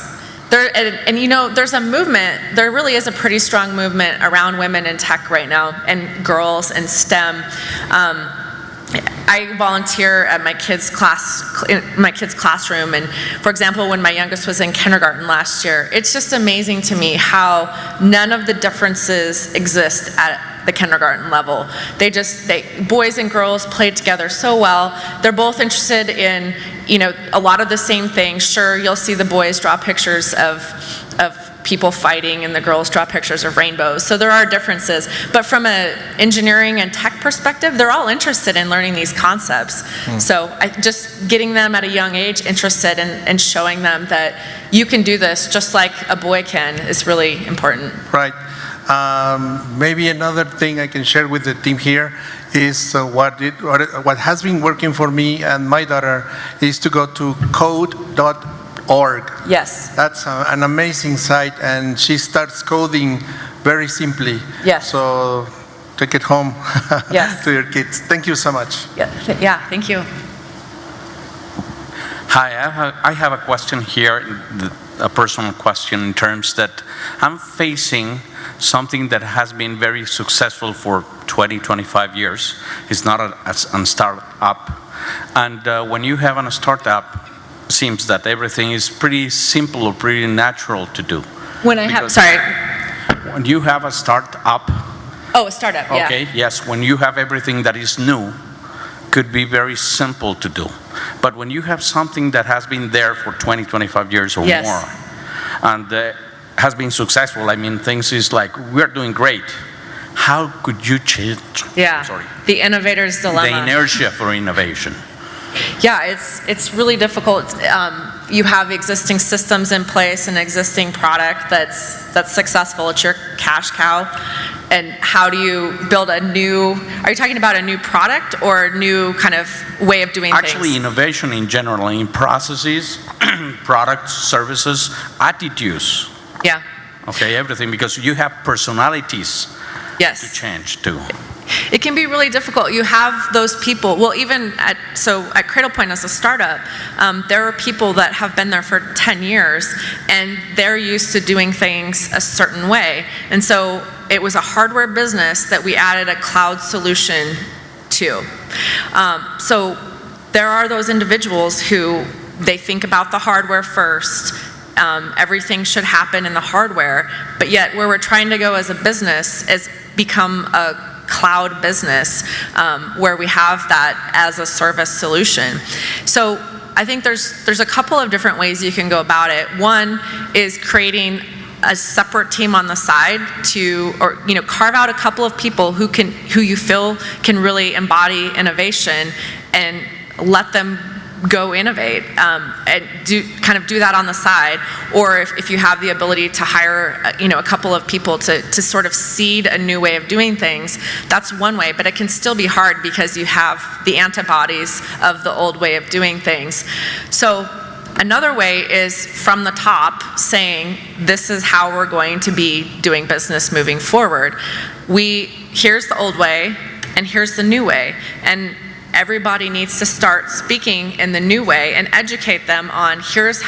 And you know, there's a movement, there really is a pretty strong movement around women in tech right now, and girls in STEM. I volunteer at my kids' classroom, and for example, when my youngest was in kindergarten last year, it's just amazing to me how none of the differences exist at the kindergarten level. Boys and girls played together so well. They're both interested in, you know, a lot of the same things. Sure, you'll see the boys draw pictures of people fighting and the girls draw pictures of rainbows. So there are differences. But from an engineering and tech perspective, they're all interested in learning these concepts. So just getting them at a young age interested and showing them that you can do this just like a boy can is really important. Right. Maybe another thing I can share with the team here is what has been working for me and my daughter is to go to code.org. Yes. That's an amazing site, and she starts coding very simply. Yes. So take it home Yes. to your kids. Thank you so much. Yeah, thank you. Hi, I have a question here, a personal question in terms that I'm facing something that has been very successful for 20, 25 years. It's not a startup. And when you have a startup, it seems that everything is pretty simple or pretty natural to do. When I have, sorry. When you have a startup, Oh, a startup, yeah. okay, yes, when you have everything that is new, could be very simple to do. But when you have something that has been there for 20, 25 years or Yes. more, and has been successful, I mean, things is like, we're doing great. How could you change? Yeah, Sorry. the innovator's dilemma. The inertia for innovation. Yeah, it's really difficult. You have existing systems in place, an existing product that's successful. It's your cash cow. And how do you build a new, are you talking about a new product or a new kind of way of doing Actually, things? innovation in general, in processes, products, services, attitudes. Yeah, Okay, everything, because you have personalities to yes. change too. It can be really difficult. You have those people, well, even at CradlePoint as a startup, there are people that have been there for 10 years and they're used to doing things a certain way. And so it was a hardware business that we added a cloud solution to. So there are those individuals who they think about the hardware first. Everything should happen in the hardware, but yet where we're trying to go as a business is become a cloud business where we have that as a service solution. So I think there's a couple of different ways you can go about it. One is creating a separate team on the side to, or carve out a couple of people who you feel can really embody innovation and let them go innovate and do that on the side. Or if you have the ability to hire a couple of people to sort of seed a new way of doing things, that's one way, but it can still be hard because you have the antibodies of the old way of doing things. So another way is from the top saying, this is how we're going to be doing business moving forward. Here's the old way and here's the new way. And everybody needs to start speaking in the new way and educate them on here's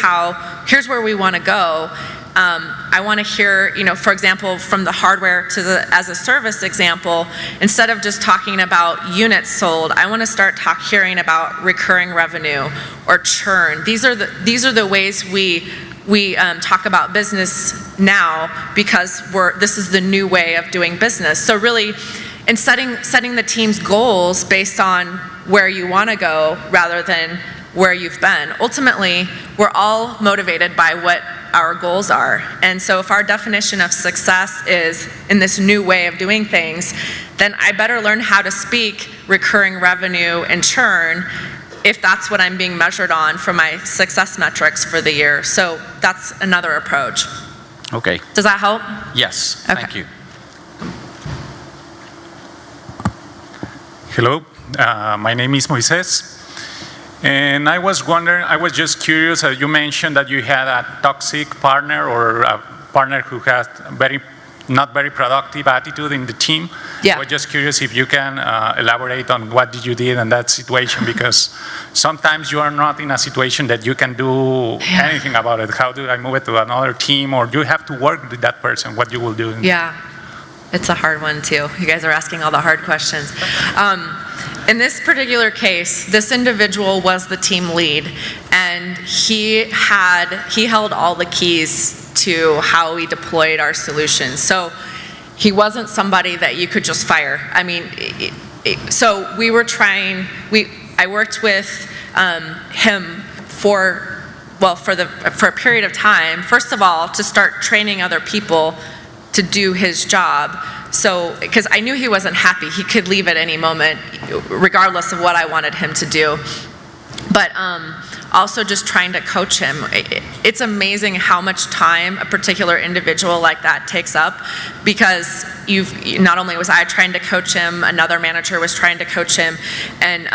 where we want to go. I want to hear, for example, from the hardware to as a service example, instead of just talking about units sold, I want to start hearing about recurring revenue or churn. These are the ways we talk about business now because this is the new way of doing business. So really, in setting the team's goals based on where you want to go rather than where you've been. Ultimately, we're all motivated by what our goals are. And so if our definition of success is in this new way of doing things, then I better learn how to speak recurring revenue and churn if that's what I'm being measured on for my success metrics for the year. So that's another approach. Okay. Does that help? Yes, Okay. thank you. Hello, my name is Moises, and I was just curious, you mentioned that you had a toxic partner or a partner who has very not very productive attitude in the team. Yeah. I was just curious if you can elaborate on what did you did in that situation, because sometimes you are not in a situation that you can do anything about it. How do I move it to another team, or do you have to work with that person, what you will do? Yeah, it's a hard one too. You guys are asking all the hard questions. In this particular case, this individual was the team lead, and he held all the keys to how we deployed our solutions. So he wasn't somebody that you could just fire. I mean, so we were I worked with him for a period of time, first of all, to start training other people to do his job. So, because I knew he wasn't happy, he could leave at any moment, regardless of what I wanted him to do. But also just trying to coach him. It's amazing how much time a particular individual like that takes up, because not only was I trying to coach him, another manager was trying to coach him, and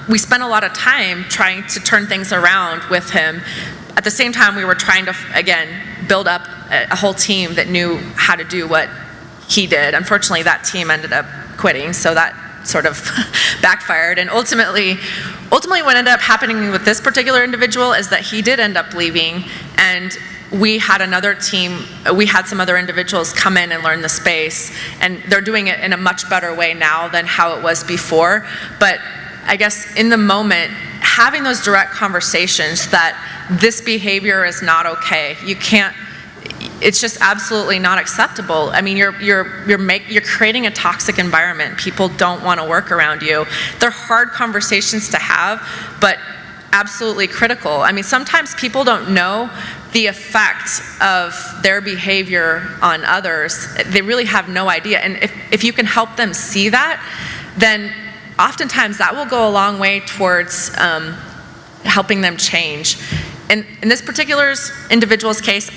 we spent a lot of time trying to turn things around with him. At the same time, we were trying to, again, build up a whole team that knew how to do what he did. Unfortunately, that team ended up quitting, so that sort of backfired. And ultimately what ended up happening with this particular individual is that he did end up leaving, and we had another team, we had some other individuals come in and learn the space, and they're doing it in a much better way now than how it was before. But I guess in the moment, having those direct conversations that this behavior is not okay, you can't, it's just absolutely not acceptable. I mean, you're creating a toxic environment. People don't want to work around you. They're hard conversations to have, but absolutely critical. I mean, sometimes people don't know the effect of their behavior on others. They really have no idea. And if you can help them see that, then oftentimes that will go a long way towards helping them change. And in this particular individual's case,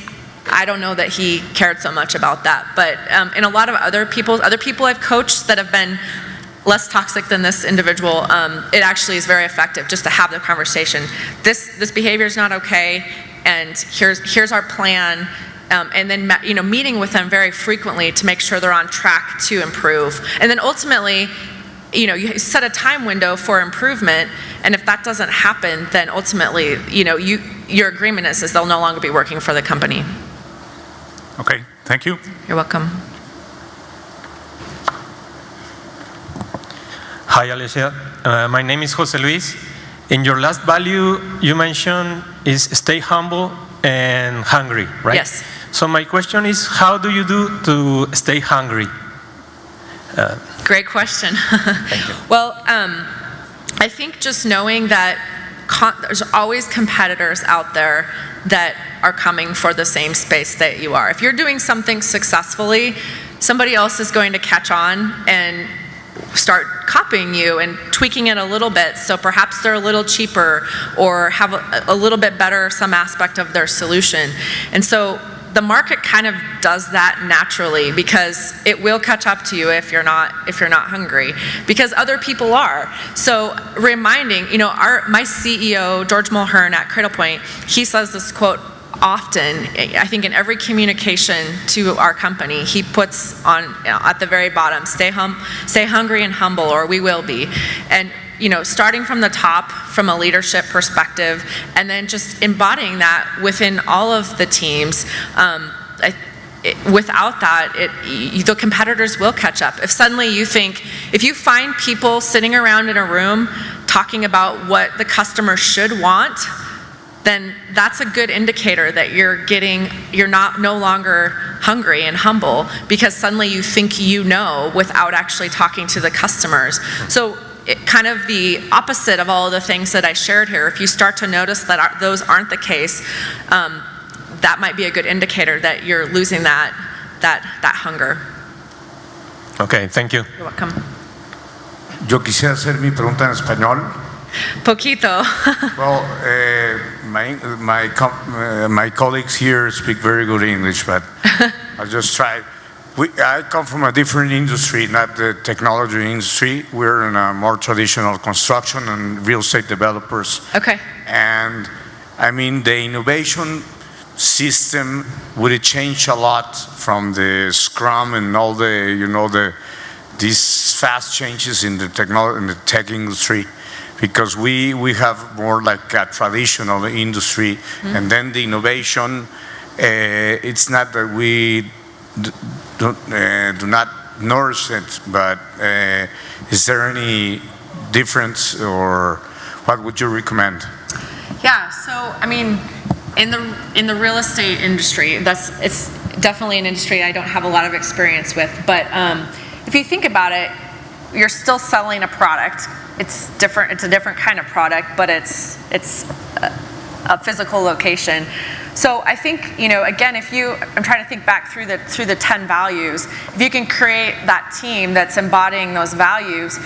I don't know that he cared so much about that, but in a lot of other people I've coached that have been less toxic than this individual, it actually is very effective just to have the conversation. This behavior is not okay, and here's our plan, and then meeting with them very frequently to make sure they're on track to improve. And then ultimately, you set a time window for improvement, and if that doesn't happen, then ultimately, your agreement is they'll no longer be working for the company. Okay, thank you. You're welcome. Hi, Alecia. My name is Jose Luis. In your last value, you mentioned is stay humble and hungry, right? Yes. So my question is, how do you do to stay hungry? Great question. Thank you. Well, I think just knowing that there's always competitors out there that are coming for the same space that you are. If you're doing something successfully, somebody else is going to catch on and start copying you and tweaking it a little bit, so perhaps they're a little cheaper or have a little bit better some aspect of their solution. And so the market kind of does that naturally, because it will catch up to you if you're not hungry, because other people are. So reminding, my CEO, George Mulhern at CradlePoint, he says this quote often, I think in every communication to our company, he puts on at the very bottom, stay hungry and humble, or we will be. And starting from the top, from a leadership perspective, and then just embodying that within all of the teams. Without that, the competitors will catch up. If you find people sitting around in a room talking about what the customer should want, then that's a good indicator that you're no longer hungry and humble, because suddenly you think without actually talking to the customers. So kind of the opposite of all of the things that I shared here, if you start to notice that those aren't the case, that might be a good indicator that you're losing that hunger. Okay, thank you. You're welcome. Yo quisiera hacer mi pregunta en español. Poquito. Well, my colleagues here speak very good English, but I'll just try. I come from a different industry, not the technology industry. We're in a more traditional construction and real estate developers. Okay. And I mean, the innovation system, would it change a lot from the Scrum and all the, these fast changes in the technology, in the tech industry? Because we have more like a traditional industry, and then the innovation, it's not that we do not nourish it, but is there any difference, or what would you recommend? Yeah, so I mean, in the real estate industry, it's definitely an industry I don't have a lot of experience with, but if you think about it, you're still selling a product. It's different. It's a different kind of product, but it's a physical location. So I think, again, I'm trying to think back through the 10 values. If you can create that team that's embodying those values,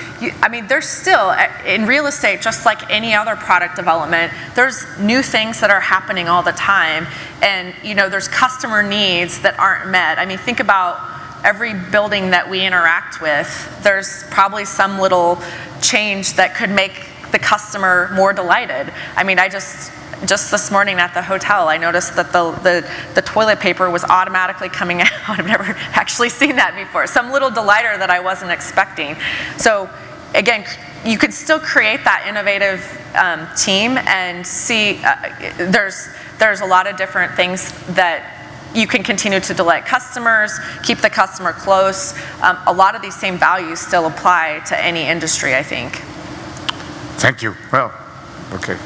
there's still, in real estate, just like any other product development, there's new things that are happening all the time, and there's customer needs that aren't met. Think about every building that we interact with. There's probably some little change that could make the customer more delighted. Just this morning at the hotel, I noticed that the toilet paper was automatically coming out. I've never actually seen that before. Some little delighter that I wasn't expecting. So again, you could still create that innovative team and see there's a lot of different things that you can continue to delight customers, keep the customer close. A lot of these same values still apply to any industry, I think. Thank you. Well, okay.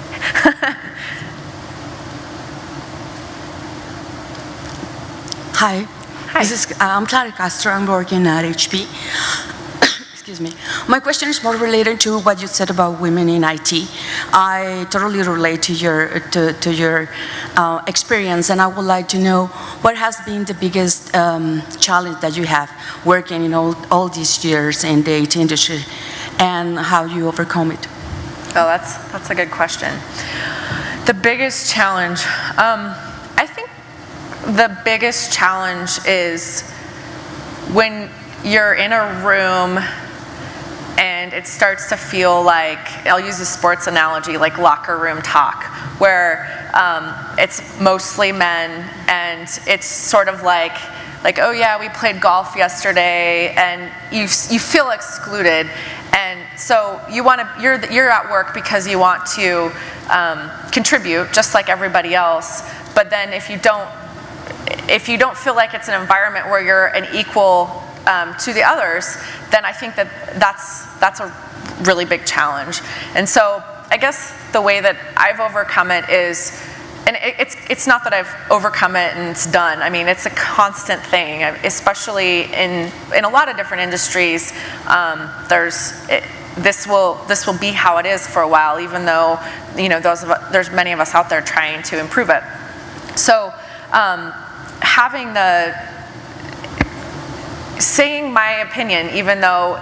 Hi. I'm Clara Castro. I'm working at HP. Excuse me. My question is more related to what you said about women in IT. I totally relate to your experience, and I would like to know what has been the biggest challenge that you have working all these years in the IT industry, and how you overcome it. Oh, that's a good question. The biggest challenge, I think the biggest challenge is when you're in a room and it starts to feel like, I'll use a sports analogy, like locker room talk, where it's mostly men, and it's sort of like, oh yeah, we played golf yesterday, and you feel excluded. And so you're at work because you want to contribute just like everybody else, but then if you don't feel like it's an environment where you're an equal to the others, then I think that's a really big challenge. And so I guess the way that I've overcome it is, and it's not that I've overcome it and it's done. It's a constant thing, especially in a lot of different industries. This will be how it is for a while, even though there's many of us out there trying to improve it. So saying my opinion, even though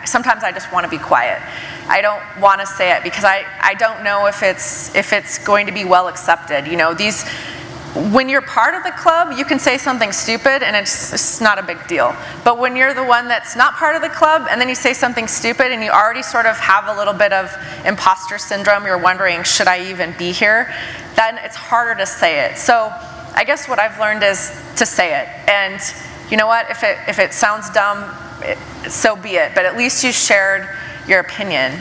sometimes I just want to be quiet. I don't want to say it because I don't know if it's going to be well accepted. When you're part of the club, you can say something stupid and it's not a big deal. But when you're the one that's not part of the club and then you say something stupid and you already sort of have a little bit of imposter syndrome, you're wondering, should I even be here? Then it's harder to say it. So I guess what I've learned is to say it. And you know what, if it sounds dumb, so be it. But at least you shared your opinion.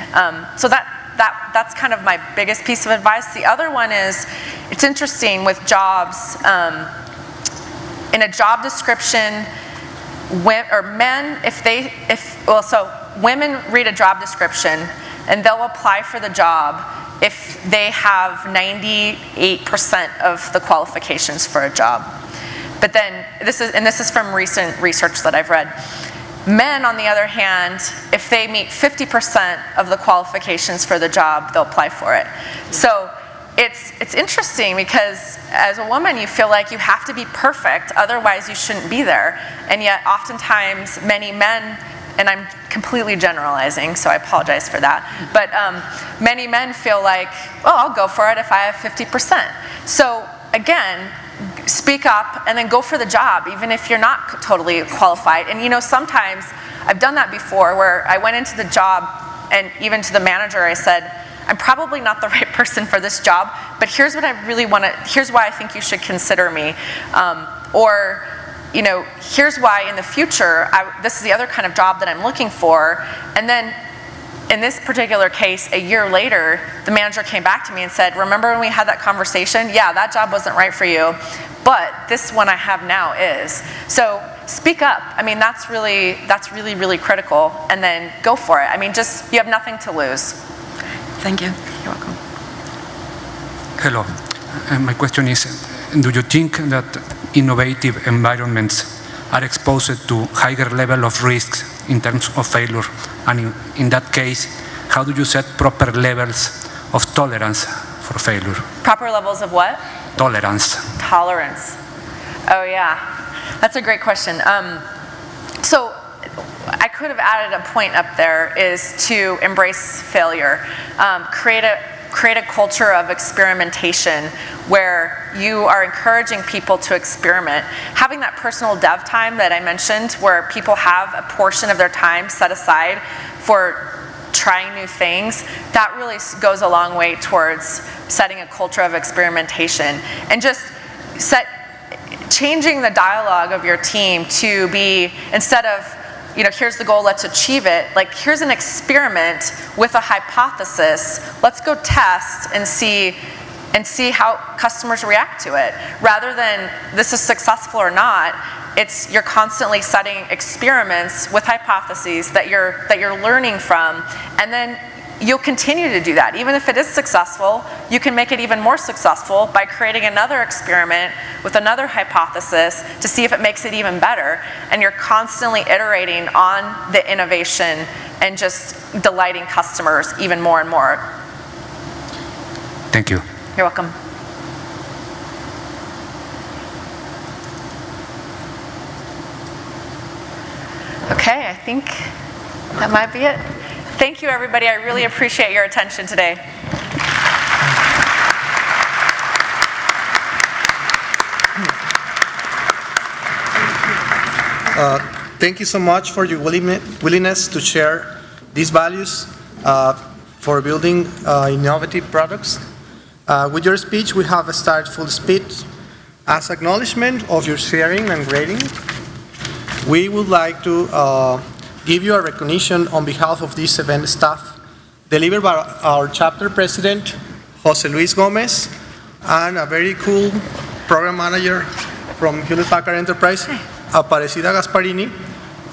So that's kind of my biggest piece of advice. The other one is, it's interesting with jobs. In a job description, women read a job description and they'll apply for the job if they have 98% of the qualifications for a job. But then, this is from recent research that I've read. Men, on the other hand, if they meet 50% of the qualifications for the job, they'll apply for it. So it's interesting because as a woman, you feel like you have to be perfect, otherwise you shouldn't be there. And yet, oftentimes, many men, and I'm completely generalizing, so I apologize for that, but many men feel like, well, I'll go for it if I have 50%. So again, speak up and then go for the job, even if you're not totally qualified. And sometimes I've done that before where I went into the job and even to the manager I said, I'm probably not the right person for this job, but here's what I really want to, here's why I think you should consider me. Or, you know, here's why in the future, this is the other kind of job that I'm looking for. And then in this particular case, a year later, the manager came back to me and said, remember when we had that conversation? Yeah, that job wasn't right for you, but this one I have now is. So speak up. I mean, that's really, really critical. And then go for it. I mean, just, you have nothing to lose. Thank you. You're welcome. Hello. My question is, do you think that innovative environments are exposed to higher level of risks in terms of failure? And in that case, how do you set proper levels of tolerance for failure? Proper levels of what? Tolerance. Tolerance. Oh yeah, that's a great question. So I could have added a point up there, is to embrace failure. Create a culture of experimentation where you are encouraging people to experiment. Having that personal dev time that I mentioned, where people have a portion of their time set aside for trying new things, that really goes a long way towards setting a culture of experimentation. And just changing the dialogue of your team to be, instead of, you know, here's the goal, let's achieve it, like here's an experiment with a hypothesis, let's go test and see how customers react to it. Rather than this is successful or not, it's you're constantly setting experiments with hypotheses that you're learning from, and then you'll continue to do that. Even if it is successful, you can make it even more successful by creating another experiment with another hypothesis to see if it makes it even better. And you're constantly iterating on the innovation and just delighting customers even more and more. Thank you. You're welcome. Okay, I think that might be it. Thank you, everybody. I really appreciate your attention today. Thank you so much for your willingness to share these values for building innovative products. With your speech, we have started full speed. As acknowledgement of your sharing and grading, we would like to give you a recognition on behalf of this event staff, delivered by our chapter president, Jose Luis Gomez, and a very cool program manager from Hewlett-Packard Enterprise, Aparecida Gasparini.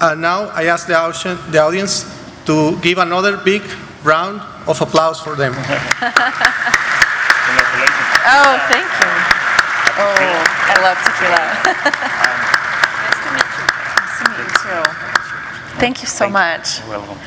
And now I ask the audience to give another big round of applause for them. Oh, thank you. Oh, I love tequila. Nice to meet you. Nice to meet you too. Thank you so much. You're welcome.